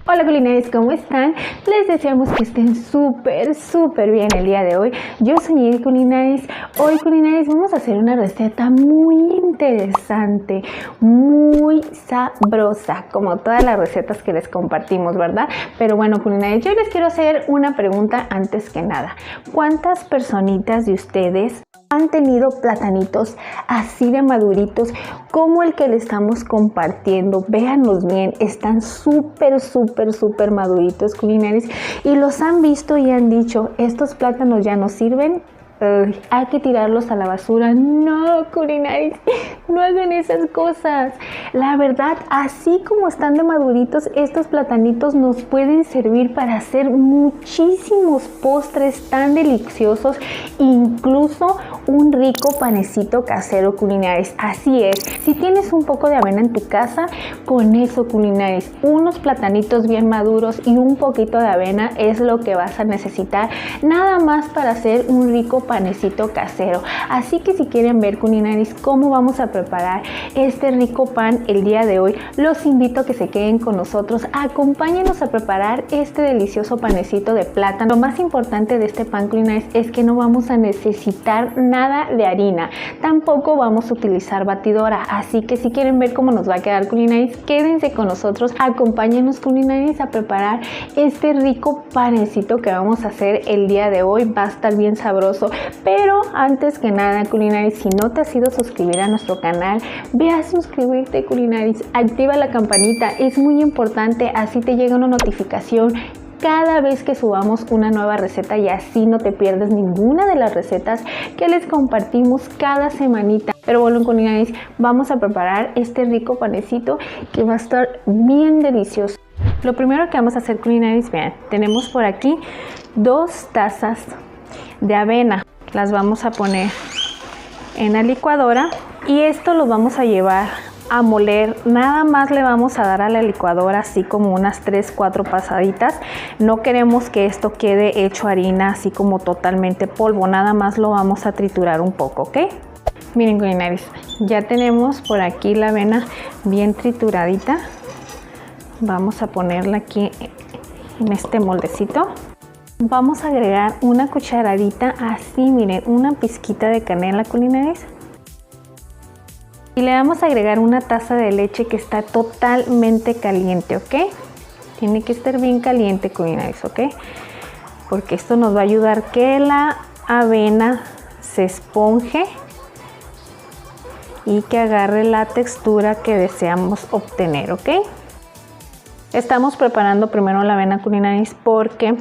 Hola culinarios, ¿cómo están? Les deseamos que estén súper bien el día de hoy. Yo soy Edith Culinarios. Hoy culinarios vamos a hacer una receta muy interesante, muy sabrosa, como todas las recetas que les compartimos, ¿verdad? Pero bueno culinarios, yo les quiero hacer una pregunta antes que nada. ¿Cuántas personitas de ustedes han tenido platanitos así de maduritos como el que le estamos compartiendo? Véanlos bien, están súper maduritos culinarios y los han visto y han dicho, estos plátanos ya no sirven, hay que tirarlos a la basura. No, culinarios, no hagan esas cosas. La verdad, así como están de maduritos, estos platanitos nos pueden servir para hacer muchísimos postres tan deliciosos, incluso un rico panecito casero culinarios. Así es, si tienes un poco de avena en tu casa, con eso culinarios, unos platanitos bien maduros y un poquito de avena es lo que vas a necesitar, nada más para hacer un rico panecito casero. Así que si quieren ver culinarios cómo vamos a preparar este rico pan el día de hoy, los invito a que se queden con nosotros. Acompáñenos a preparar este delicioso panecito de plátano. Lo más importante de este pan culinarios es que no vamos a necesitar nada de harina, tampoco vamos a utilizar batidora, así que si quieren ver cómo nos va a quedar culinarios, quédense con nosotros, acompáñenos culinarios a preparar este rico panecito que vamos a hacer el día de hoy. Va a estar bien sabroso, pero antes que nada culinarios, si no te has ido a suscribir a nuestro canal, ve a suscribirte culinarios, activa la campanita, es muy importante, así te llega una notificación cada vez que subamos una nueva receta y así no te pierdes ninguna de las recetas que les compartimos cada semanita. Pero bueno culinarios, vamos a preparar este rico panecito que va a estar bien delicioso. Lo primero que vamos a hacer culinarios, vean, tenemos por aquí 2 tazas de avena, las vamos a poner en la licuadora y esto lo vamos a llevar a moler. Nada más le vamos a dar a la licuadora así como unas 3-4 pasaditas. No queremos que esto quede hecho harina así como totalmente polvo, nada más lo vamos a triturar un poco, ¿ok? Miren culinarios, ya tenemos por aquí la avena bien trituradita. Vamos a ponerla aquí en este moldecito. Vamos a agregar una cucharadita así, miren, una pizquita de canela culinarios. Y le vamos a agregar una taza de leche que está totalmente caliente, ¿ok? Tiene que estar bien caliente culinarios, ¿ok? Porque esto nos va a ayudar que la avena se esponje y que agarre la textura que deseamos obtener, ¿ok? Estamos preparando primero la avena culinarios porque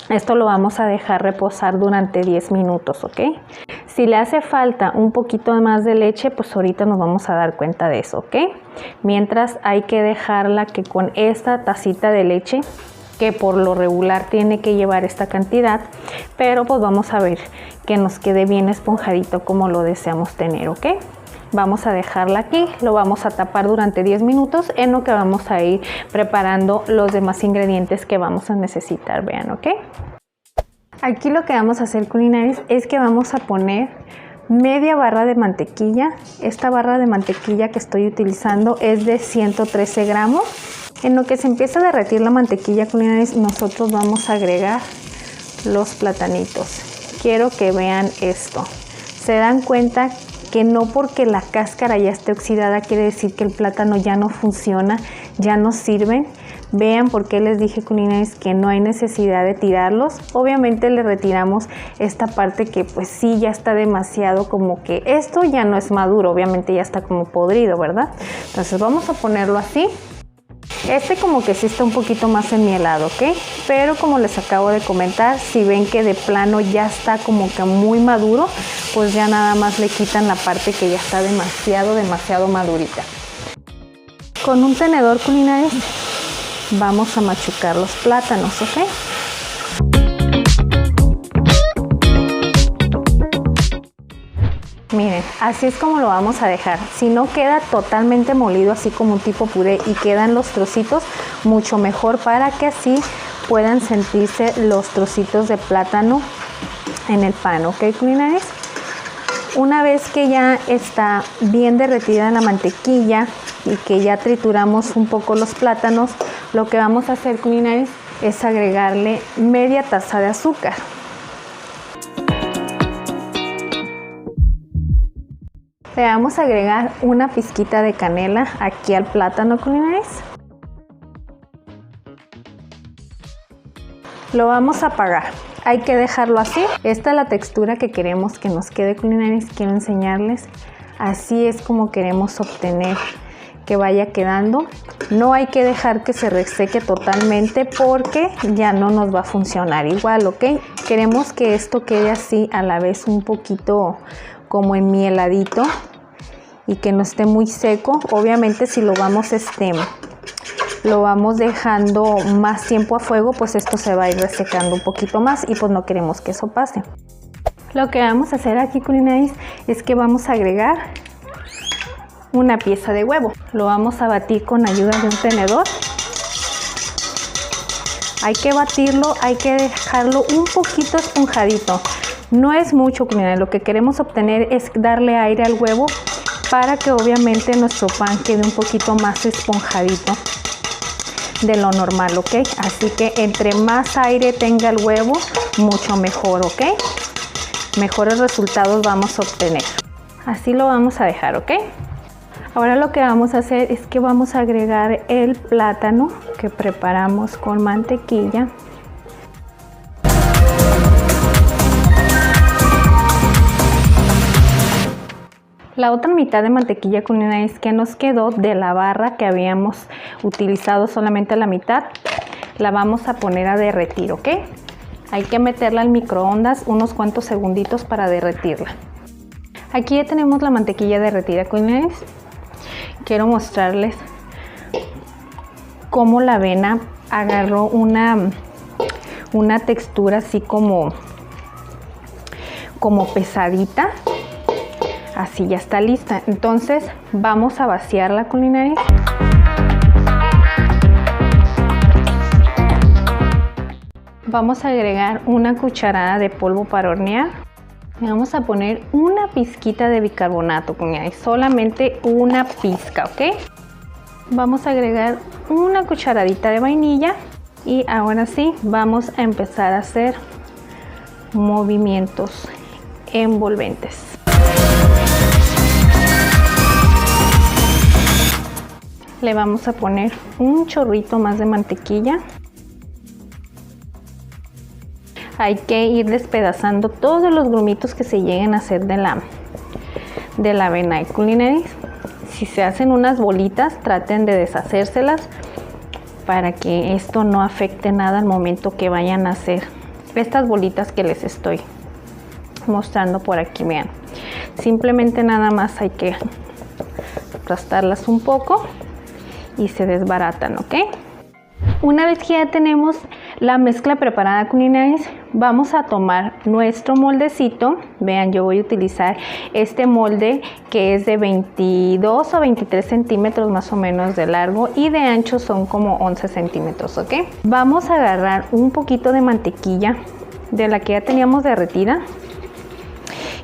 esto lo vamos a dejar reposar durante 10 minutos, ¿ok? Si le hace falta un poquito más de leche, pues ahorita nos vamos a dar cuenta de eso, ¿ok? Mientras hay que dejarla que con esta tacita de leche, que por lo regular tiene que llevar esta cantidad, pero pues vamos a ver que nos quede bien esponjadito como lo deseamos tener, ¿ok? Vamos a dejarla aquí, lo vamos a tapar durante 10 minutos en lo que vamos a ir preparando los demás ingredientes que vamos a necesitar, vean, ¿ok? Aquí lo que vamos a hacer culinarios es que vamos a poner media barra de mantequilla. Esta barra de mantequilla que estoy utilizando es de 113 gramos. En lo que se empieza a derretir la mantequilla culinarios, nosotros vamos a agregar los platanitos. Quiero que vean esto. Se dan cuenta que no porque la cáscara ya esté oxidada quiere decir que el plátano ya no funciona, ya no sirve. Vean por qué les dije culinarios que no hay necesidad de tirarlos. Obviamente le retiramos esta parte que pues sí ya está demasiado, como que esto ya no es maduro, obviamente ya está como podrido, ¿verdad? Entonces vamos a ponerlo así. Este como que sí está un poquito más enmielado, ¿ok? Pero como les acabo de comentar, si ven que de plano ya está como que muy maduro, pues ya nada más le quitan la parte que ya está demasiado madurita. Con un tenedor culinarios vamos a machucar los plátanos, ¿ok? Miren, así es como lo vamos a dejar. Si no queda totalmente molido, así como un tipo puré, y quedan los trocitos, mucho mejor para que así puedan sentirse los trocitos de plátano en el pan, ¿ok, culinares? Una vez que ya está bien derretida la mantequilla y que ya trituramos un poco los plátanos, lo que vamos a hacer, culinares, es agregarle media taza de azúcar. Le vamos a agregar una pizquita de canela aquí al plátano, culinares. Lo vamos a apagar. Hay que dejarlo así. Esta es la textura que queremos que nos quede, culinares. Quiero enseñarles. Así es como queremos obtener que vaya quedando. No hay que dejar que se reseque totalmente porque ya no nos va a funcionar igual, ¿ok? Queremos que esto quede así a la vez un poquito como enmieladito y que no esté muy seco. Obviamente si lo vamos dejando más tiempo a fuego, pues esto se va a ir resecando un poquito más y pues no queremos que eso pase. Lo que vamos a hacer aquí, culinares, es que vamos a agregar una pieza de huevo. Lo vamos a batir con ayuda de un tenedor. Hay que batirlo, hay que dejarlo un poquito esponjadito. No es mucho, culinares. Lo que queremos obtener es darle aire al huevo para que obviamente nuestro pan quede un poquito más esponjadito de lo normal, ¿ok? Así que entre más aire tenga el huevo, mucho mejor, ¿ok? Mejores resultados vamos a obtener. Así lo vamos a dejar, ¿ok? Ahora lo que vamos a hacer es que vamos a agregar el plátano que preparamos con mantequilla. La otra mitad de mantequilla, culinares, que nos quedó de la barra que habíamos utilizado, solamente la mitad, la vamos a poner a derretir, ¿ok? Hay que meterla al microondas unos cuantos segunditos para derretirla. Aquí ya tenemos la mantequilla derretida, culinares. Quiero mostrarles cómo la avena agarró una textura así como pesadita. Así ya está lista. Entonces vamos a vaciarla, culinares. Vamos a agregar una cucharada de polvo para hornear. Le vamos a poner una pizquita de bicarbonato, culinares. Solamente una pizca, ¿ok? Vamos a agregar una cucharadita de vainilla. Y ahora sí, vamos a empezar a hacer movimientos envolventes. Le vamos a poner un chorrito más de mantequilla. Hay que ir despedazando todos los grumitos que se lleguen a hacer de la avena, culinares. Si se hacen unas bolitas, traten de deshacérselas para que esto no afecte nada al momento que vayan a hacer estas bolitas que les estoy mostrando por aquí. Vean, simplemente nada más hay que aplastarlas un poco y se desbaratan, ¿ok? Una vez que ya tenemos la mezcla preparada, culinares, vamos a tomar nuestro moldecito. Vean, yo voy a utilizar este molde que es de 22 o 23 centímetros más o menos de largo y de ancho son como 11 centímetros, ¿ok? Vamos a agarrar un poquito de mantequilla de la que ya teníamos derretida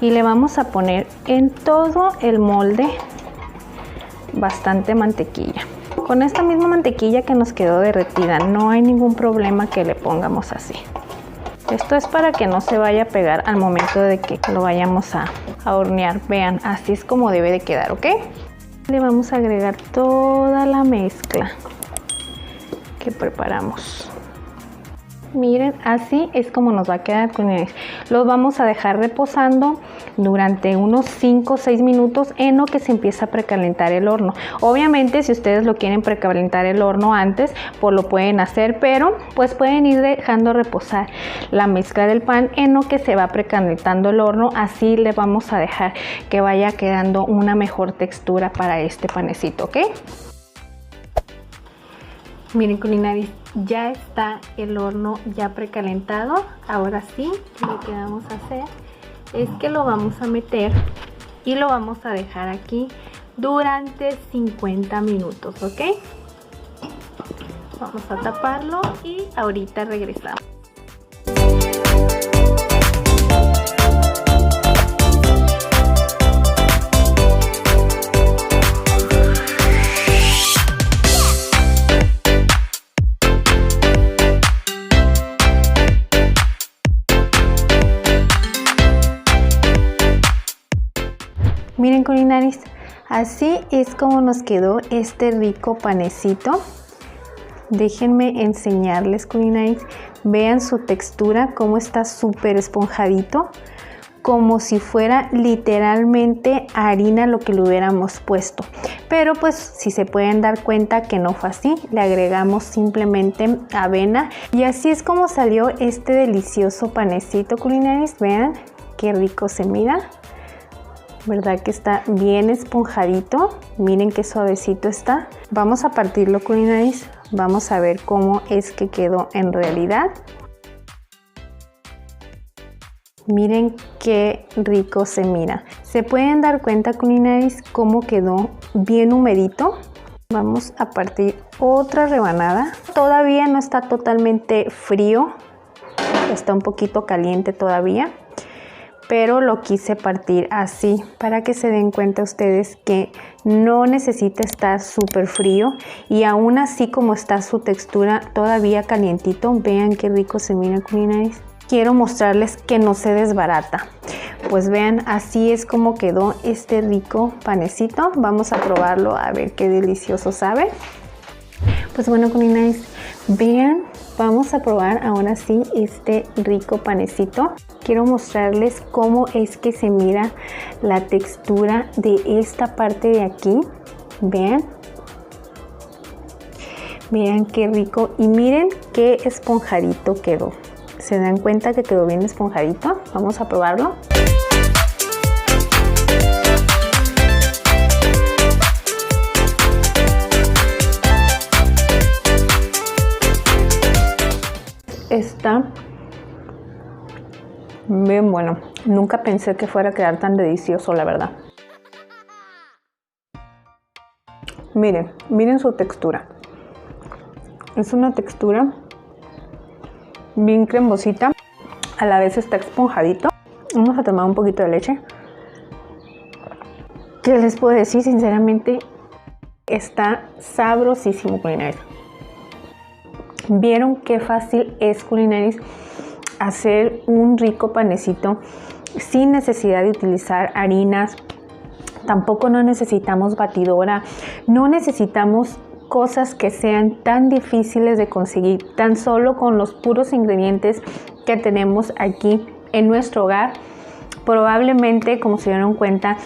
y le vamos a poner en todo el molde bastante mantequilla. Con esta misma mantequilla que nos quedó derretida, no hay ningún problema que le pongamos así. Esto es para que no se vaya a pegar al momento de que lo vayamos a hornear. Vean, así es como debe de quedar, ¿ok? Le vamos a agregar toda la mezcla que preparamos. Miren, así es como nos va a quedar, culinares. Los vamos a dejar reposando durante unos 5 o 6 minutos en lo que se empieza a precalentar el horno. Obviamente, si ustedes lo quieren precalentar el horno antes, pues lo pueden hacer, pero pues pueden ir dejando reposar la mezcla del pan en lo que se va precalentando el horno. Así le vamos a dejar que vaya quedando una mejor textura para este panecito, ¿ok? Miren, culinares, ya está el horno ya precalentado. Ahora sí, lo que vamos a hacer es que lo vamos a meter y lo vamos a dejar aquí durante 50 minutos, ¿ok? Vamos a taparlo y ahorita regresamos. Miren, culinaris, así es como nos quedó este rico panecito. Déjenme enseñarles, culinaris. Vean su textura, cómo está súper esponjadito, como si fuera literalmente harina lo que le hubiéramos puesto. Pero pues si se pueden dar cuenta que no fue así, le agregamos simplemente avena. Y así es como salió este delicioso panecito, culinaris. Vean qué rico se mira. ¿Verdad que está bien esponjadito? Miren qué suavecito está. Vamos a partirlo, culinaris. Vamos a ver cómo es que quedó en realidad. Miren qué rico se mira. ¿Se pueden dar cuenta, culinaris, cómo quedó bien humedito? Vamos a partir otra rebanada. Todavía no está totalmente frío. Está un poquito caliente todavía, pero lo quise partir así para que se den cuenta ustedes que no necesita estar súper frío, y aún así como está su textura todavía calientito. Vean qué rico se mira, culinaris. Quiero mostrarles que no se desbarata. Pues vean, así es como quedó este rico panecito. Vamos a probarlo a ver qué delicioso sabe. Pues bueno, culinaris, vean, vamos a probar ahora sí este rico panecito. Quiero mostrarles cómo es que se mira la textura de esta parte de aquí. Vean. Vean qué rico, y miren qué esponjadito quedó. ¿Se dan cuenta que quedó bien esponjadito? Vamos a probarlo. Está bien bueno. Nunca pensé que fuera a quedar tan delicioso, la verdad. Miren, miren su textura. Es una textura bien cremosita, a la vez está esponjadito. Vamos a tomar un poquito de leche. ¿Qué les puedo decir? Sinceramente, está sabrosísimo, culinaris. ¿Vieron qué fácil es, culinaris, hacer un rico panecito sin necesidad de utilizar harinas? Tampoco no necesitamos batidora, no necesitamos cosas que sean tan difíciles de conseguir. Tan solo con los puros ingredientes que tenemos aquí en nuestro hogar. Probablemente, como se dieron cuenta,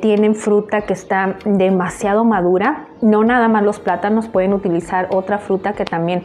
tienen fruta que está demasiado madura. No nada más los plátanos, pueden utilizar otra fruta que también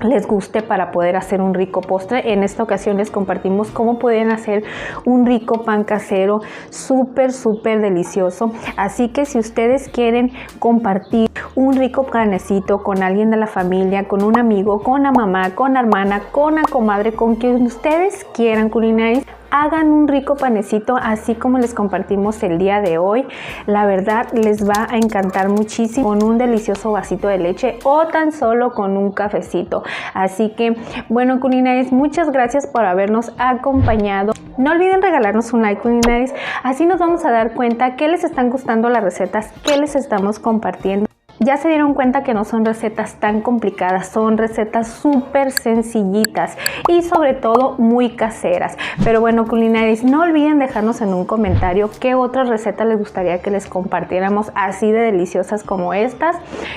les guste para poder hacer un rico postre. En esta ocasión les compartimos cómo pueden hacer un rico pan casero súper delicioso. Así que si ustedes quieren compartir un rico panecito con alguien de la familia, con un amigo, con la mamá, con la hermana, con la comadre, con quien ustedes quieran, culinaris, hagan un rico panecito así como les compartimos el día de hoy. La verdad les va a encantar muchísimo con un delicioso vasito de leche o tan solo con un cafecito. Así que bueno, culinaris, muchas gracias por habernos acompañado. No olviden regalarnos un like, culinaris, así nos vamos a dar cuenta que les están gustando las recetas que les estamos compartiendo. Ya se dieron cuenta que no son recetas tan complicadas, son recetas súper sencillitas y sobre todo muy caseras. Pero bueno, culinaris, no olviden dejarnos en un comentario qué otras recetas les gustaría que les compartiéramos así de deliciosas como estas.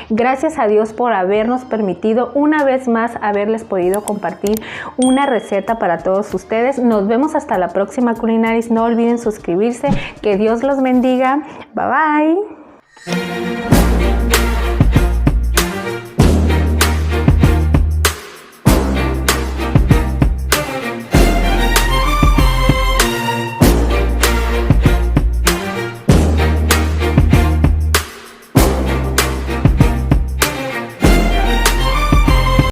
Gracias a Dios por habernos permitido una vez más haberles podido compartir una receta para todos ustedes. Nos vemos hasta la próxima, culinaris. No olviden suscribirse. Que Dios los bendiga. Bye bye.